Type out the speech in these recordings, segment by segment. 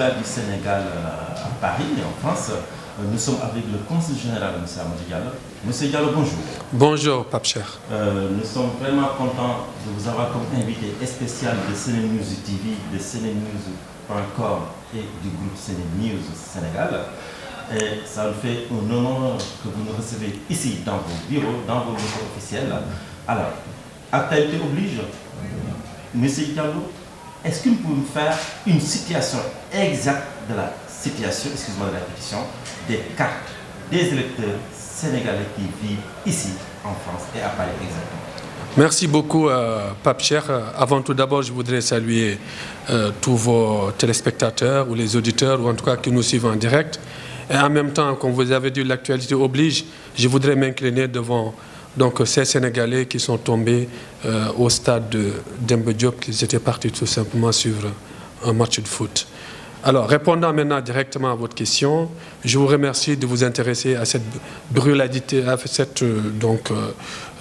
consulat du Sénégal à Paris, en France. Nous sommes avec le consul général, M. Amadou Diallo. Monsieur Diallo, bonjour. Bonjour, Pape Cheikh. Nous sommes vraiment contents de vous avoir comme invité spécial de CNews TV, de CNews.com et du groupe CNews Sénégal. Et ça nous fait un honneur que vous nous recevez ici, dans vos bureaux, dans vos locaux officiels. Alors, actualité oblige, M. Diallo, est-ce que vous pouvez nous faire une situation exacte de la situation, excusez-moi de la répétition, des cartes des électeurs sénégalais qui vivent ici, en France et à Paris exactement? Merci beaucoup, Pape Cheikh. Avant tout d'abord, je voudrais saluer tous vos téléspectateurs ou les auditeurs, ou en tout cas qui nous suivent en direct. Et en même temps, comme vous avez dit, l'actualité oblige, je voudrais m'incliner devant ces Sénégalais qui sont tombés au stade de Demba Diop, qui étaient partis tout simplement suivre un match de foot. Alors, répondant maintenant directement à votre question, je vous remercie de vous intéresser à cette brûladité, à cette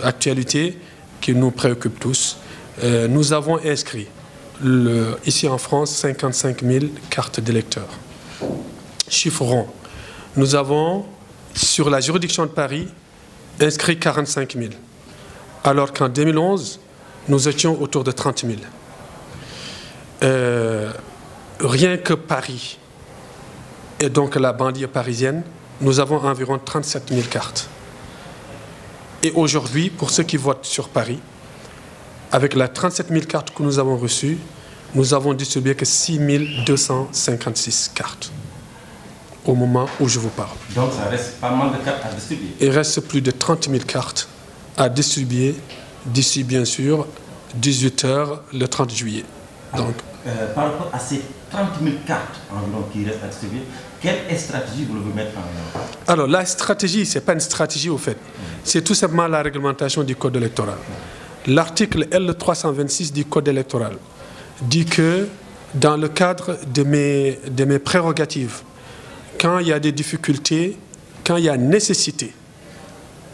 actualité qui nous préoccupe tous. Nous avons inscrit ici en France 55 000 cartes d'électeurs. Chiffre rond. Nous avons, sur la juridiction de Paris, inscrit 45 000, alors qu'en 2011, nous étions autour de 30 000. Rien que Paris, et donc la banlieue parisienne, nous avons environ 37 000 cartes. Et aujourd'hui, pour ceux qui votent sur Paris, avec les 37 000 cartes que nous avons reçues, nous avons distribué que 6 256 cartes au moment où je vous parle. Donc ça reste pas mal de cartes à distribuer. Il reste plus de 30 000 cartes à distribuer d'ici, bien sûr, 18 h le 30 juillet. Alors, donc, par rapport à ces 30 000 cartes environ qui restent à distribuer, quelle stratégie vous voulez mettre en œuvre? Alors la stratégie, ce n'est pas une stratégie au fait. C'est tout simplement la réglementation du code électoral. L'article L326 du code électoral dit que dans le cadre de mes prérogatives, quand il y a des difficultés, quand il y a nécessité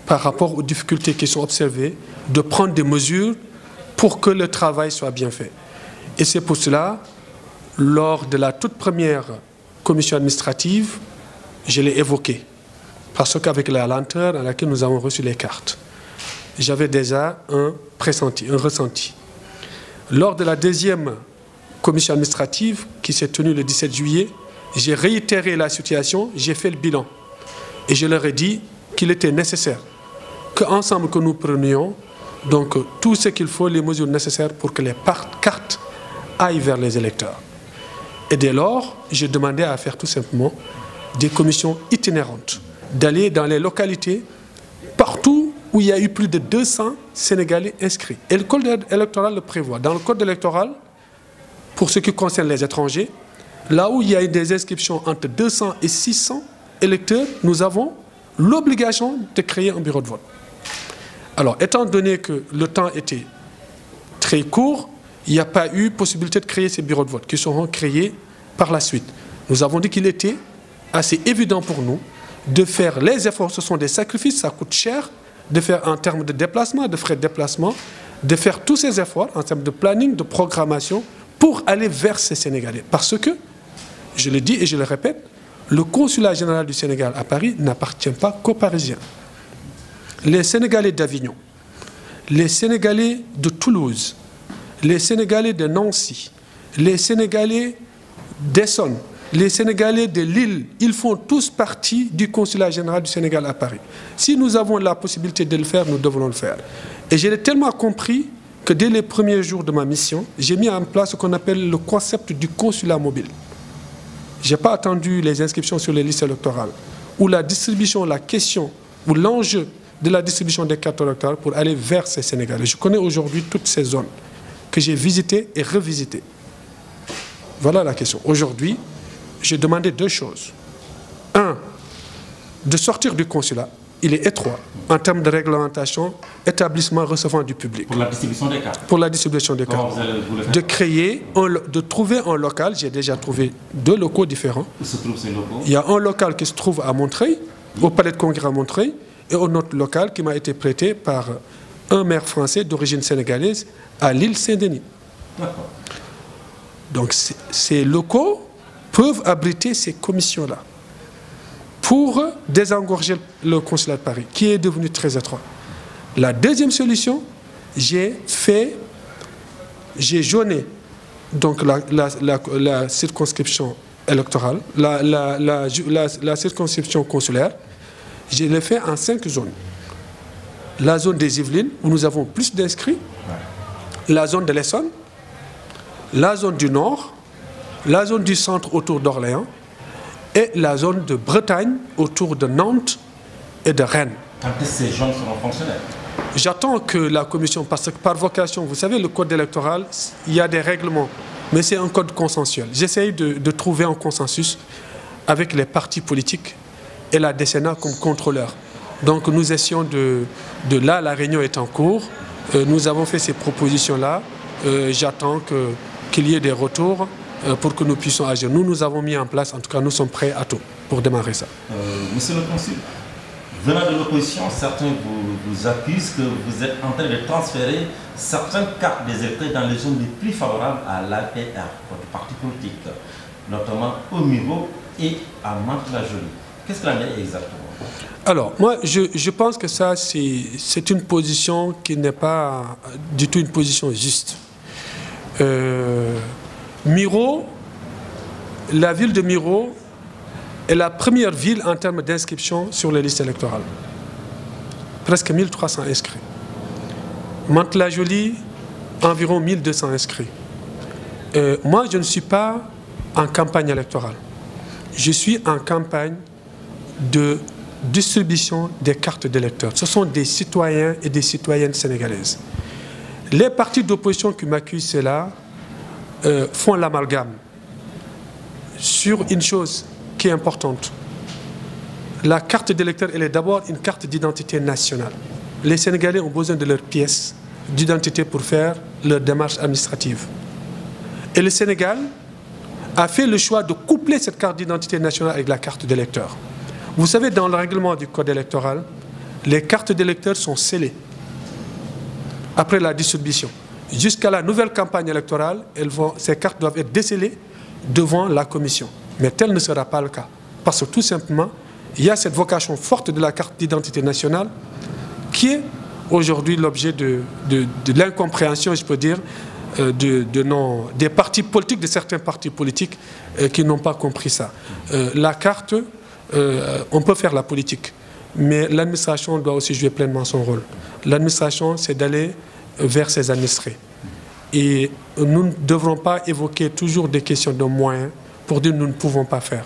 par rapport aux difficultés qui sont observées, de prendre des mesures pour que le travail soit bien fait. Et c'est pour cela, lors de la toute première commission administrative, je l'ai évoqué. Parce qu'avec la lenteur à laquelle nous avons reçu les cartes, j'avais déjà un pressenti, un ressenti. Lors de la deuxième commission administrative, qui s'est tenue le 17 juillet, j'ai réitéré la situation, j'ai fait le bilan. Et je leur ai dit qu'il était nécessaire qu'ensemble que nous prenions tout ce qu'il faut, les mesures nécessaires pour que les cartes aillent vers les électeurs. Et dès lors, j'ai demandé à faire tout simplement des commissions itinérantes, d'aller dans les localités, partout où il y a eu plus de 200 Sénégalais inscrits. Et le code électoral le prévoit. Dans le code électoral, pour ce qui concerne les étrangers, là où il y a eu des inscriptions entre 200 et 600 électeurs, nous avons l'obligation de créer un bureau de vote. Alors, étant donné que le temps était très court, il n'y a pas eu possibilité de créer ces bureaux de vote qui seront créés par la suite. Nous avons dit qu'il était assez évident pour nous de faire les efforts. Ce sont des sacrifices, ça coûte cher, de faire en termes de déplacement, de frais de déplacement, de faire tous ces efforts en termes de planning, de programmation pour aller vers ces Sénégalais. Parce que, je le dis et je le répète, le consulat général du Sénégal à Paris n'appartient pas qu'aux Parisiens. Les Sénégalais d'Avignon, les Sénégalais de Toulouse, les Sénégalais de Nancy, les Sénégalais d'Essonne, les Sénégalais de Lille, ils font tous partie du consulat général du Sénégal à Paris. Si nous avons la possibilité de le faire, nous devons le faire. Et j'ai tellement compris que dès les premiers jours de ma mission, j'ai mis en place ce qu'on appelle le concept du consulat mobile. Je n'ai pas attendu les inscriptions sur les listes électorales, ou la distribution, la question, ou l'enjeu de la distribution des cartes électorales pour aller vers ces Sénégalais. Je connais aujourd'hui toutes ces zones que j'ai visitées et revisitées. Voilà la question. Aujourd'hui, j'ai demandé deux choses. Un, de sortir du consulat. Il est étroit en termes de réglementation, établissement recevant du public. Pour la distribution des cartes. Pour la distribution des cartes. De créer, de trouver un local. J'ai déjà trouvé 2 locaux différents. Où se trouvent ces locaux? Il y a un local qui se trouve à Montreuil, au Palais de Congrès à Montreuil, et un autre local qui m'a été prêté par un maire français d'origine sénégalaise à l'île Saint-Denis. D'accord. Donc ces locaux peuvent abriter ces commissions-là pour désengorger le consulat de Paris, qui est devenu très étroit. La deuxième solution, j'ai jaune donc la circonscription électorale, la circonscription consulaire, je l'ai fait en 5 zones. La zone des Yvelines, où nous avons plus d'inscrits, la zone de l'Essonne, la zone du Nord, la zone du centre autour d'Orléans et la zone de Bretagne autour de Nantes et de Rennes. Quand ces gens seront fonctionnaires? J'attends que la commission, parce que par vocation, vous savez, le code électoral, il y a des règlements, mais c'est un code consensuel. J'essaye de trouver un consensus avec les partis politiques et la DCNA comme contrôleur. Donc nous essayons de là, la réunion est en cours, nous avons fait ces propositions-là, j'attends qu'il y ait des retours pour que nous puissions agir. Nous avons mis en place, en tout cas nous sommes prêts à tout pour démarrer ça. Monsieur le consul, venant de l'opposition, certains vous accusent que vous êtes en train de transférer certaines cartes des électeurs dans les zones les plus favorables à l'APR, votre parti politique, notamment au Miro et à Mantes-la-Jolie. Qu'est-ce qu'il en est exactement? Alors, moi, je pense que ça, c'est une position qui n'est pas du tout une position juste. Miro, la ville de Miro est la première ville en termes d'inscription sur les listes électorales. Presque 1300 inscrits. Mantes-la-Jolie, environ 1200 inscrits. Moi, je ne suis pas en campagne électorale. Je suis en campagne de distribution des cartes d'électeurs. Ce sont des citoyens et des citoyennes sénégalaises. Les partis d'opposition qui m'accusent cela font l'amalgame sur une chose qui est importante. La carte d'électeur, elle est d'abord une carte d'identité nationale. Les Sénégalais ont besoin de leur pièce d'identité pour faire leur démarche administrative. Et le Sénégal a fait le choix de coupler cette carte d'identité nationale avec la carte d'électeur. Vous savez, dans le règlement du code électoral, les cartes d'électeurs sont scellées après la distribution. Jusqu'à la nouvelle campagne électorale, ces cartes doivent être décellées devant la commission. Mais tel ne sera pas le cas. Parce que tout simplement, il y a cette vocation forte de la carte d'identité nationale qui est aujourd'hui l'objet de l'incompréhension, je peux dire, des partis politiques, de certains partis politiques qui n'ont pas compris ça. La carte, on peut faire la politique, mais l'administration doit aussi jouer pleinement son rôle. L'administration, c'est d'aller vers ses administrés. Et nous ne devrons pas évoquer toujours des questions de moyens pour dire nous ne pouvons pas faire.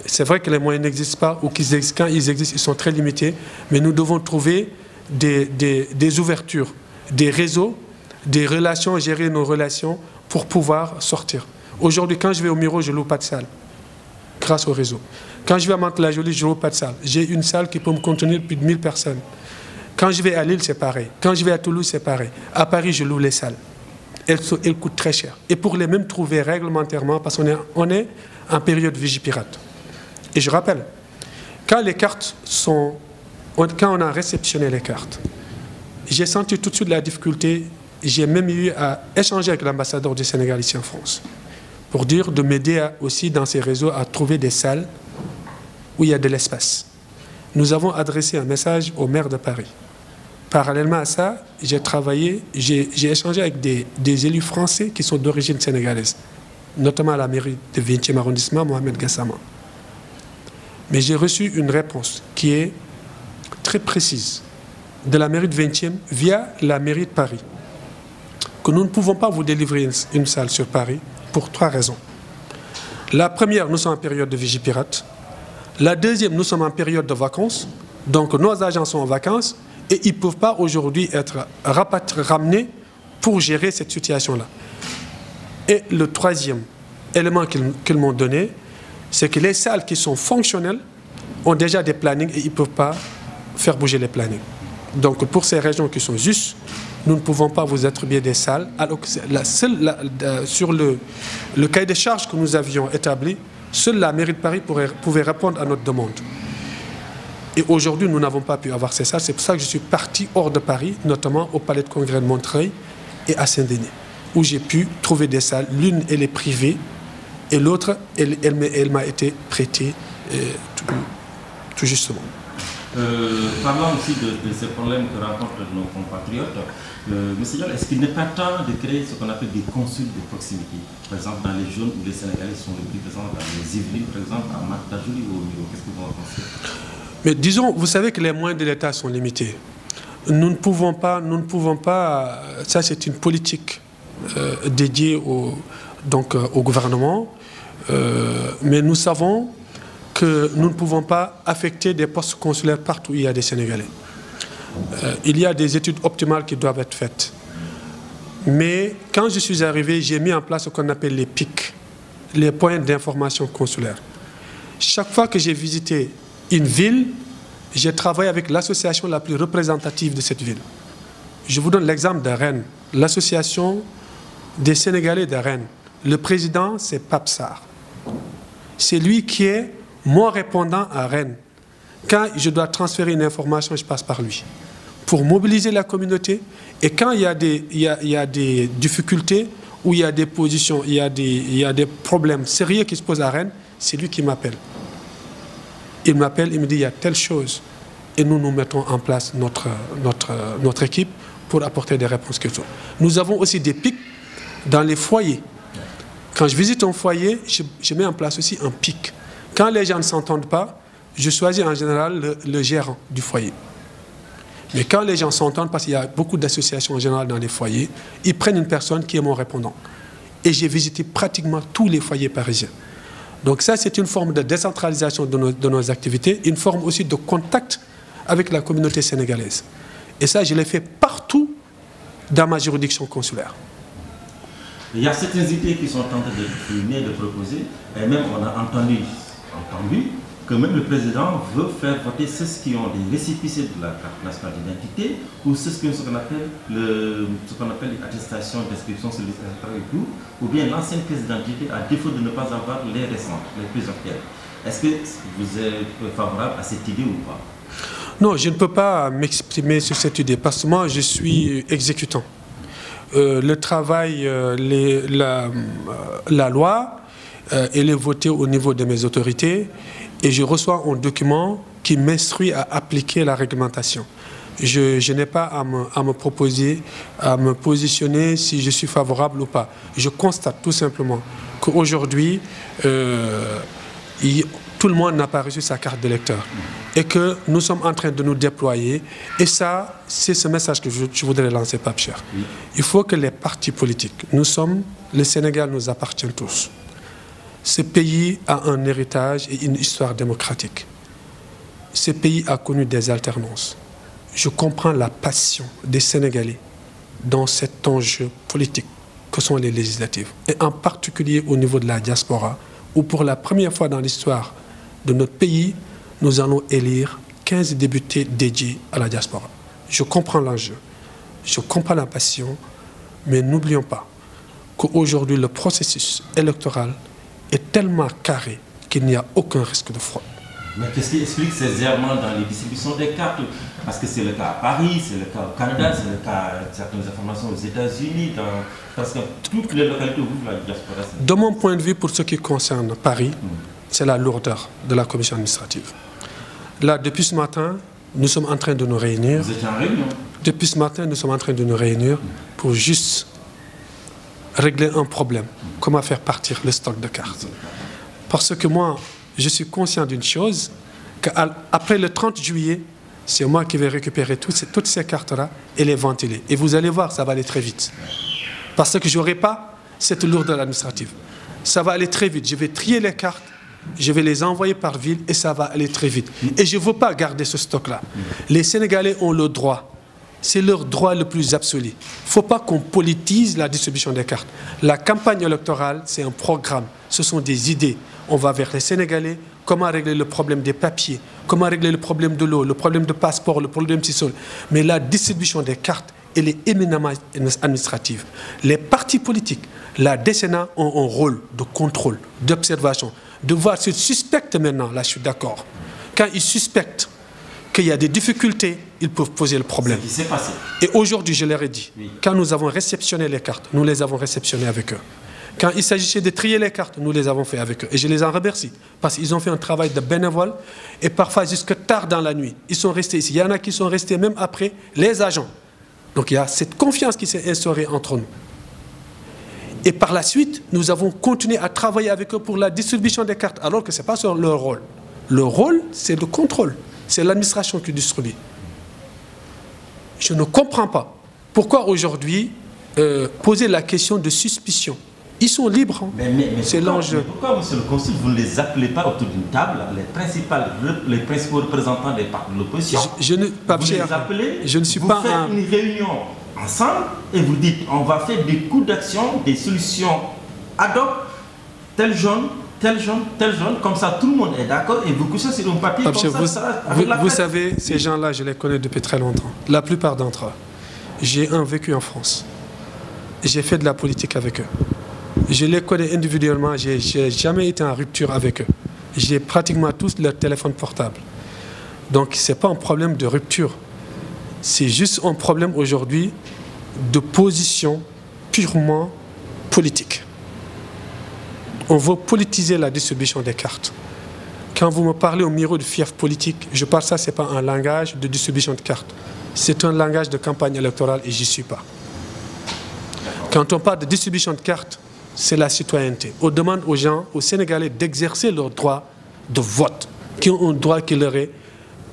C'est vrai que les moyens n'existent pas, ou quand ils existent, ils sont très limités, mais nous devons trouver des ouvertures, des réseaux, des relations, gérer nos relations pour pouvoir sortir. Aujourd'hui, quand je vais au Miro, je ne loue pas de salle, grâce au réseau. Quand je vais à Mantes-la-Jolie, je ne loue pas de salle. J'ai une salle qui peut me contenir plus de 1000 personnes. Quand je vais à Lille, c'est pareil. Quand je vais à Toulouse, c'est pareil. À Paris, je loue les salles. Elles coûtent très cher. Et pour les mêmes trouver réglementairement, parce qu'on est en période Vigipirate. Et je rappelle, quand les cartes sont... Quand on a réceptionné les cartes, j'ai senti tout de suite la difficulté. J'ai même eu à échanger avec l'ambassadeur du Sénégal ici en France pour dire de m'aider aussi dans ces réseaux à trouver des salles où il y a de l'espace. Nous avons adressé un message au maire de Paris. Parallèlement à ça, j'ai échangé avec des élus français qui sont d'origine sénégalaise, notamment à la mairie du 20e arrondissement, Mohamed Gassama. Mais j'ai reçu une réponse qui est très précise de la mairie de 20e via la mairie de Paris, que nous ne pouvons pas vous délivrer une salle sur Paris pour 3 raisons. La première, nous sommes en période de Vigipirate. La deuxième, nous sommes en période de vacances. Donc nos agents sont en vacances et ils ne peuvent pas aujourd'hui être ramenés pour gérer cette situation-là. Et le troisième élément qu'ils m'ont donné, c'est que les salles qui sont fonctionnelles ont déjà des plannings et ils ne peuvent pas faire bouger les plannings. Donc pour ces régions qui sont justes, nous ne pouvons pas vous attribuer des salles, alors que sur le cahier des charges que nous avions établi, seule la mairie de Paris pouvait répondre à notre demande. Et aujourd'hui, nous n'avons pas pu avoir ces salles. C'est pour ça que je suis parti hors de Paris, notamment au Palais de Congrès de Montreuil et à Saint-Denis, où j'ai pu trouver des salles. L'une, elle est privée Et l'autre, elle m'a été prêtée tout justement. Parlons aussi de ces problèmes que rencontrent nos compatriotes. Monsieur Diallo, est-ce qu'il n'est pas temps de créer ce qu'on appelle des consuls de proximité? Par exemple, dans les zones où les Sénégalais sont les plus présents, dans les Yvelines, par exemple, à Martajouli ou au Miro. Qu'est-ce que vous en pensez? Mais disons, vous savez que les moyens de l'État sont limités. Nous ne pouvons pas, ça c'est une politique dédiée au gouvernement, mais nous savons que nous ne pouvons pas affecter des postes consulaires partout où il y a des Sénégalais. Il y a des études optimales qui doivent être faites. Mais quand je suis arrivé, j'ai mis en place ce qu'on appelle les PIC, les points d'information consulaire. Chaque fois que j'ai visité une ville, j'ai travaillé avec l'association la plus représentative de cette ville. Je vous donne l'exemple de Rennes, l'association des Sénégalais de Rennes. Le président, c'est Pape Sarr. C'est lui qui est mon répondant à Rennes. Quand je dois transférer une information, je passe par lui. Pour mobiliser la communauté, et quand il y a des difficultés, ou il y a des positions, il y a des problèmes sérieux qui se posent à Rennes, c'est lui qui m'appelle. Il m'appelle, il me dit il y a telle chose. Et nous mettons en place notre équipe pour apporter des réponses qu'il faut. Nous avons aussi des pics dans les foyers. Quand je visite un foyer, je mets en place aussi un pic. Quand les gens ne s'entendent pas, je choisis en général le gérant du foyer. Mais quand les gens s'entendent, parce qu'il y a beaucoup d'associations en général dans les foyers, ils prennent une personne qui est mon répondant. Et j'ai visité pratiquement tous les foyers parisiens. Donc ça, c'est une forme de décentralisation de nos activités, une forme aussi de contact avec la communauté sénégalaise. Et ça, je l'ai fait partout dans ma juridiction consulaire. Il y a certaines idées qui sont en train de proposer, et même on a entendu que même le président veut faire voter ceux qui ont des récépissés de la carte nationale d'identité ou ceux qui ont ce qu'on appelle une attestation d'inscription sur le territoire et tout, ou bien l'ancienne pièce d'identité à défaut de ne pas avoir les récentes, les plus actuelles. Est-ce que vous êtes favorable à cette idée ou pas? Non, je ne peux pas m'exprimer sur cette idée parce que moi je suis exécutant. Le travail, la loi, elle est votée au niveau de mes autorités et je reçois un document qui m'instruit à appliquer la réglementation. Je n'ai pas à me proposer, à me positionner si je suis favorable ou pas. Je constate tout simplement qu'aujourd'hui, tout le monde n'a pas reçu sa carte d'électeur et que nous sommes en train de nous déployer. Et ça, c'est ce message que je voudrais lancer, Pape Cheikh. Il faut que les partis politiques, le Sénégal nous appartient tous. Ce pays a un héritage et une histoire démocratique. Ce pays a connu des alternances. Je comprends la passion des Sénégalais dans cet enjeu politique que sont les législatives. Et en particulier au niveau de la diaspora, où pour la première fois dans l'histoire de notre pays, nous allons élire 15 députés dédiés à la diaspora. Je comprends l'enjeu, je comprends la passion, mais n'oublions pas qu'aujourd'hui, le processus électoral est tellement carré qu'il n'y a aucun risque de fraude. Mais qu'est-ce qui explique ces errements dans les distributions des cartes? Parce que c'est le cas à Paris, c'est le cas au Canada, c'est le cas de certaines informations aux États-Unis, parce que toutes les localités où la diaspora... De mon point de vue, pour ce qui concerne Paris, c'est la lourdeur de la commission administrative. Là, depuis ce matin, nous sommes en train de nous réunir. Vous étiez en réunion? Depuis ce matin, nous sommes en train de nous réunir pour juste régler un problème. Comment faire partir le stock de cartes? Parce que moi, je suis conscient d'une chose, qu'après le 30 juillet, c'est moi qui vais récupérer toutes ces cartes-là et les ventiler. Et vous allez voir, ça va aller très vite. Parce que je n'aurai pas cette lourdeur administrative. Ça va aller très vite. Je vais trier les cartes, je vais les envoyer par ville et ça va aller très vite. Et je ne veux pas garder ce stock-là. Les Sénégalais ont le droit. C'est leur droit le plus absolu. Il ne faut pas qu'on politise la distribution des cartes. La campagne électorale, c'est un programme. Ce sont des idées. On va vers les Sénégalais. Comment régler le problème des papiers? Comment régler le problème de l'eau? Le problème de passeport? Le problème de sol? Mais la distribution des cartes, elle est éminemment administrative. Les partis politiques, la décennie ont un rôle de contrôle, d'observation, de voir s'ils suspectent maintenant. Là, je suis d'accord. Quand ils suspectent qu'il y a des difficultés, ils peuvent poser le problème. Ce qui s'est passé. Et aujourd'hui, je leur ai dit, quand nous avons réceptionné les cartes, nous les avons réceptionnées avec eux. Quand il s'agissait de trier les cartes, nous les avons fait avec eux. Et je les en remercie. Parce qu'ils ont fait un travail de bénévole. Et parfois jusque tard dans la nuit. Ils sont restés ici. Il y en a qui sont restés même après les agents. Donc il y a cette confiance qui s'est instaurée entre nous. Et par la suite, nous avons continué à travailler avec eux pour la distribution des cartes. Alors que ce n'est pas sur leur rôle. Le rôle, c'est le contrôle. C'est l'administration qui distribue. Je ne comprends pas pourquoi aujourd'hui poser la question de suspicion. Ils sont libres. Hein. C'est l'enjeu. Pourquoi, monsieur le consul, vous ne les appelez pas autour d'une table, les principaux représentants des partis de l'opposition? Je ne suis pas faites une réunion ensemble et vous dites on va faire des coups d'action, des solutions ad hoc, tel jaune, comme ça tout le monde est d'accord et vous couchez sur un papier comme ça. Vous savez, ces gens-là, je les connais depuis très longtemps. La plupart d'entre eux. J'ai vécu en France. J'ai fait de la politique avec eux. Je les connais individuellement, je n'ai jamais été en rupture avec eux. J'ai pratiquement tous leur téléphone portable. Donc ce n'est pas un problème de rupture. C'est juste un problème aujourd'hui de position purement politique. On veut politiser la distribution des cartes. Quand vous me parlez au micro de fief politique, je parle ça, ce n'est pas un langage de distribution de cartes. C'est un langage de campagne électorale et j'y suis pas. Quand on parle de distribution de cartes, c'est la citoyenneté. On demande aux gens, aux Sénégalais, d'exercer leur droit de vote, qui ont un droit qui leur est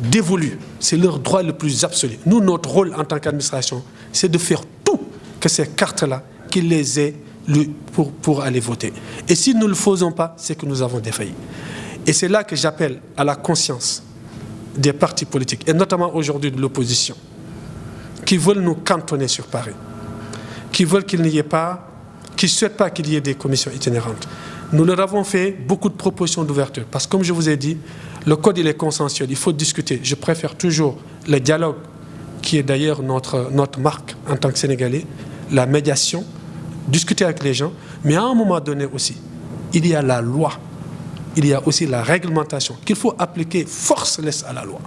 dévolu. C'est leur droit le plus absolu. Nous, notre rôle en tant qu'administration, c'est de faire tout que ces cartes-là, qu'ils les aient pour aller voter. Et si nous ne le faisons pas, c'est que nous avons défailli. Et c'est là que j'appelle à la conscience des partis politiques, et notamment aujourd'hui de l'opposition, qui veulent nous cantonner sur Paris, qui veulent qu'il n'y ait pas, qui ne souhaitent pas qu'il y ait des commissions itinérantes. Nous leur avons fait beaucoup de propositions d'ouverture, parce que comme je vous ai dit, le code il est consensuel, il faut discuter. Je préfère toujours le dialogue, qui est d'ailleurs notre marque en tant que Sénégalais, la médiation, discuter avec les gens, mais à un moment donné aussi, il y a la loi, il y a aussi la réglementation qu'il faut appliquer force-laisse à la loi.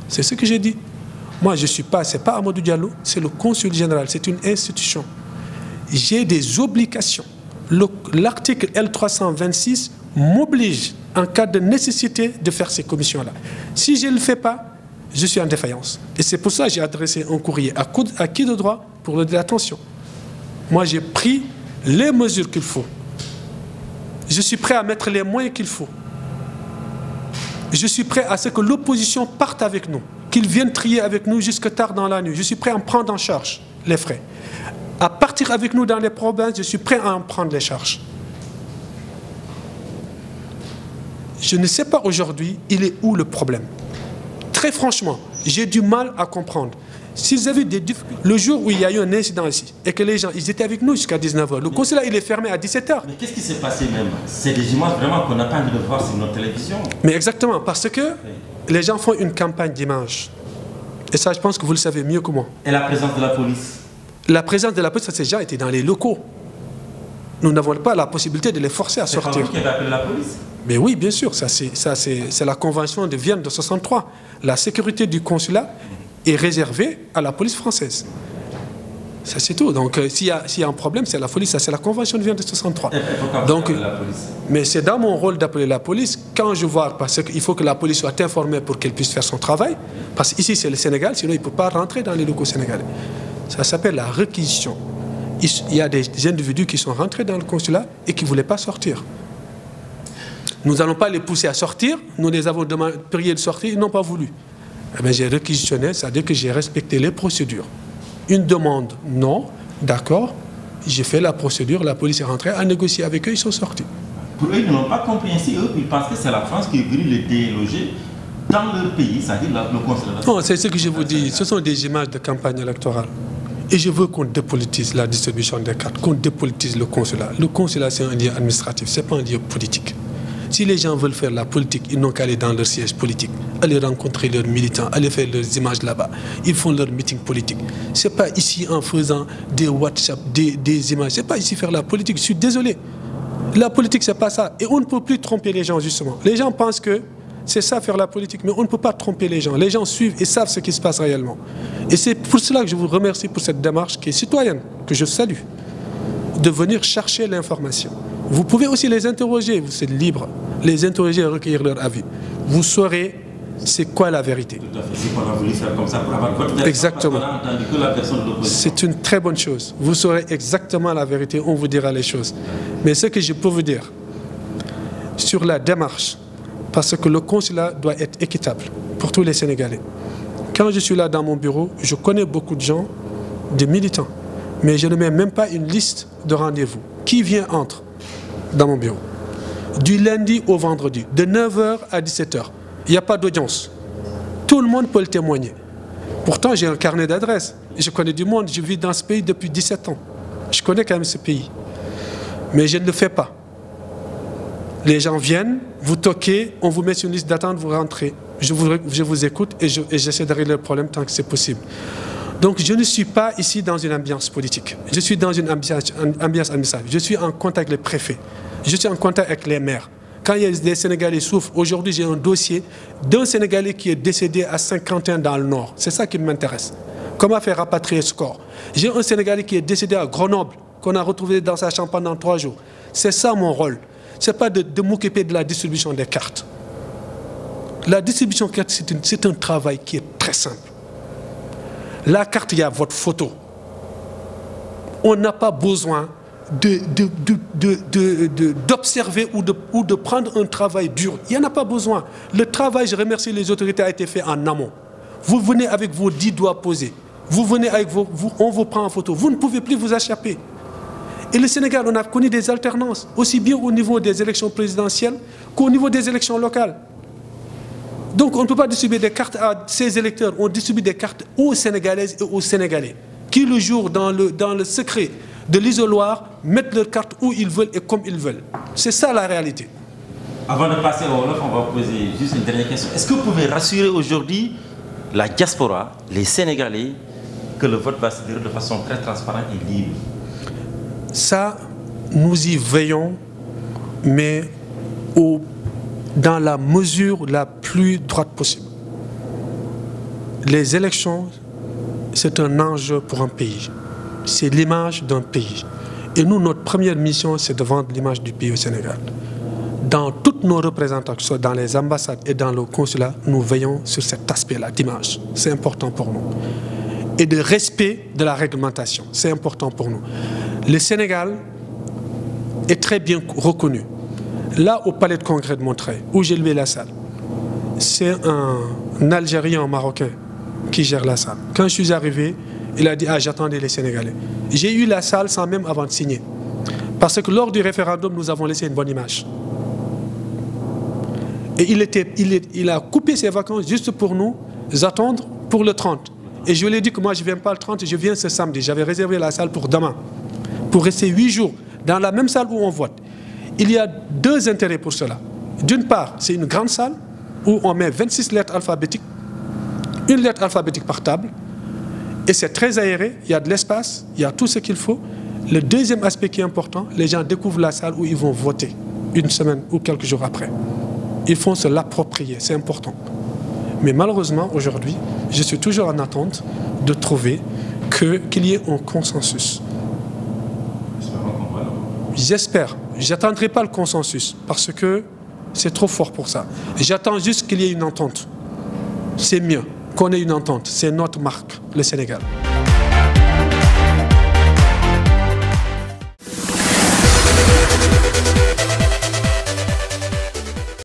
C'est ce que j'ai dit. Moi, je ne suis pas, ce n'est pas Amadou Diallo, c'est le consul général, c'est une institution. J'ai des obligations. L'article L326 m'oblige, en cas de nécessité, de faire ces commissions-là. Si je ne le fais pas, je suis en défaillance. Et c'est pour ça que j'ai adressé un courrier à qui de droit pour leur dire attention. Moi, j'ai pris les mesures qu'il faut. Je suis prêt à mettre les moyens qu'il faut. Je suis prêt à ce que l'opposition parte avec nous, qu'ils viennent trier avec nous jusque tard dans la nuit. Je suis prêt à en prendre en charge les frais. À partir avec nous dans les provinces, je suis prêt à en prendre les charges. Je ne sais pas aujourd'hui, il est où le problème. Très franchement, j'ai du mal à comprendre. S'ils avaient des difficultés, le jour où il y a eu un incident ici, et que les gens, ils étaient avec nous jusqu'à 19h, le consulat, il est fermé à 17h. Mais qu'est-ce qui s'est passé même? C'est des images vraiment qu'on n'a pas envie de voir sur notre télévision. Mais exactement, parce que les gens font une campagne d'images. Et ça, je pense que vous le savez mieux que moi. Et la présence de la police? La présence de la police, ces gens étaient dans les locaux. Nous n'avons pas la possibilité de les forcer à sortir. C'est pas vous qui avez appelé la police? Mais oui, bien sûr, c'est la convention de Vienne de 63. La sécurité du consulat est réservée à la police française. Ça, c'est tout. Donc, s'il y a un problème, c'est la police. Ça, c'est la convention de Vienne de 63. Donc, la police? Mais c'est dans mon rôle d'appeler la police quand je vois, parce qu'il faut que la police soit informée pour qu'elle puisse faire son travail. Parce qu'ici, c'est le Sénégal, sinon il ne peut pas rentrer dans les locaux sénégalais. Ça s'appelle la réquisition. Il y a des individus qui sont rentrés dans le consulat et qui ne voulaient pas sortir. Nous n'allons pas les pousser à sortir. Nous les avons prié de sortir, ils n'ont pas voulu. Eh bien, j'ai réquisitionné, c'est-à-dire que j'ai respecté les procédures. Une demande, non, d'accord. J'ai fait la procédure, la police est rentrée, a négocié avec eux, ils sont sortis. Pour eux, ils n'ont pas compris ainsi. Eux, ils pensent que c'est la France qui est venue les déloger dans leur pays, c'est-à-dire le consulat. Non, c'est ce que je vous dis. Ce sont des images de campagne électorale. Et je veux qu'on dépolitise la distribution des cartes, qu'on dépolitise le consulat. Le consulat, c'est un lieu administratif, ce n'est pas un lieu politique. Si les gens veulent faire la politique, ils n'ont qu'à aller dans leur siège politique, aller rencontrer leurs militants, aller faire leurs images là-bas. Ils font leur meeting politique. Ce n'est pas ici en faisant des WhatsApp, des images. Ce n'est pas ici faire la politique. Je suis désolé. La politique, ce n'est pas ça. Et on ne peut plus tromper les gens, justement. Les gens pensent que c'est ça faire la politique, mais on ne peut pas tromper les gens. Les gens suivent et savent ce qui se passe réellement. Et c'est pour cela que je vous remercie pour cette démarche qui est citoyenne, que je salue. de venir chercher l'information. Vous pouvez aussi les interroger, vous êtes libre, les interroger et recueillir leur avis. Vous saurez c'est quoi la vérité. Tout à fait. Si on a voulu faire comme ça pour avoir votre version, exactement. Parce qu'on a entendu que la version de l'opposition. C'est une très bonne chose. Vous saurez exactement la vérité, on vous dira les choses. Mais ce que je peux vous dire sur la démarche, parce que le consulat doit être équitable pour tous les Sénégalais. Quand je suis là dans mon bureau, je connais beaucoup de gens, des militants, mais je ne mets même pas une liste de rendez-vous. Qui vient entre dans mon bureau? Du lundi au vendredi, de 9h à 17h. Il n'y a pas d'audience. Tout le monde peut le témoigner. Pourtant, j'ai un carnet d'adresses. Je connais du monde. Je vis dans ce pays depuis 17 ans. Je connais quand même ce pays. Mais je ne le fais pas. Les gens viennent, vous toquez, on vous met sur une liste d'attente, vous rentrez. Je vous écoute et j'essaie de régler le problème tant que c'est possible. Donc, je ne suis pas ici dans une ambiance politique. Je suis dans une ambiance administrative. Je suis en contact avec les préfets. Je suis en contact avec les maires. Quand il y a des Sénégalais qui souffrent, aujourd'hui j'ai un dossier d'un Sénégalais qui est décédé à Saint-Quentin dans le Nord. C'est ça qui m'intéresse. Comment faire rapatrier ce corps? J'ai un Sénégalais qui est décédé à Grenoble, qu'on a retrouvé dans sa chambre pendant 3 jours. C'est ça mon rôle. Ce n'est pas de m'occuper de la distribution des cartes. La distribution des cartes, c'est un travail qui est très simple. La carte, il y a votre photo. On n'a pas besoin d'observer ou de prendre un travail dur. Il n'y en a pas besoin. Le travail, je remercie les autorités, a été fait en amont. Vous venez avec vos 10 doigts posés. Vous venez avec on vous prend en photo. Vous ne pouvez plus vous échapper. Et le Sénégal, on a connu des alternances, aussi bien au niveau des élections présidentielles qu'au niveau des élections locales. Donc on ne peut pas distribuer des cartes à ces électeurs. On distribue des cartes aux Sénégalaises et aux Sénégalais qui, le jour, dans le secret de l'isoloir, mettent leurs cartes où ils veulent et comme ils veulent. C'est ça la réalité. Avant de passer au Wolof, on va poser juste une dernière question. Est-ce que vous pouvez rassurer aujourd'hui la diaspora, les Sénégalais, que le vote va se dérouler de façon très transparente et libre? Ça, nous y veillons, mais dans la mesure la plus droite possible. Les élections, c'est un enjeu pour un pays. C'est l'image d'un pays. Et nous, notre première mission, c'est de vendre l'image du pays au Sénégal. Dans toutes nos représentations, soit dans les ambassades et dans le consulat, nous veillons sur cet aspect-là d'image. C'est important pour nous. Et de respect de la réglementation. C'est important pour nous. Le Sénégal est très bien reconnu. Là, au Palais de Congrès de Montreuil, où j'ai loué la salle, c'est un Algérien, un Marocain qui gère la salle. Quand je suis arrivé, il a dit « Ah, j'attendais les Sénégalais ». J'ai eu la salle sans même avant de signer. Parce que lors du référendum, nous avons laissé une bonne image. Et il a coupé ses vacances juste pour nous attendre pour le 30. Et je lui ai dit que moi, je ne viens pas le 30, je viens ce samedi. J'avais réservé la salle pour demain, pour rester 8 jours dans la même salle où on vote. Il y a 2 intérêts pour cela. D'une part, c'est une grande salle où on met 26 lettres alphabétiques, une lettre alphabétique par table, et c'est très aéré, il y a de l'espace, il y a tout ce qu'il faut. Le deuxième aspect qui est important, les gens découvrent la salle où ils vont voter une semaine ou quelques jours après. Ils font se l'approprier, c'est important. Mais malheureusement, aujourd'hui, je suis toujours en attente de trouver qu'il y ait un consensus. J'espère. Je n'attendrai pas le consensus parce que c'est trop fort pour ça. J'attends juste qu'il y ait une entente. C'est mieux qu'on ait une entente. C'est notre marque, le Sénégal.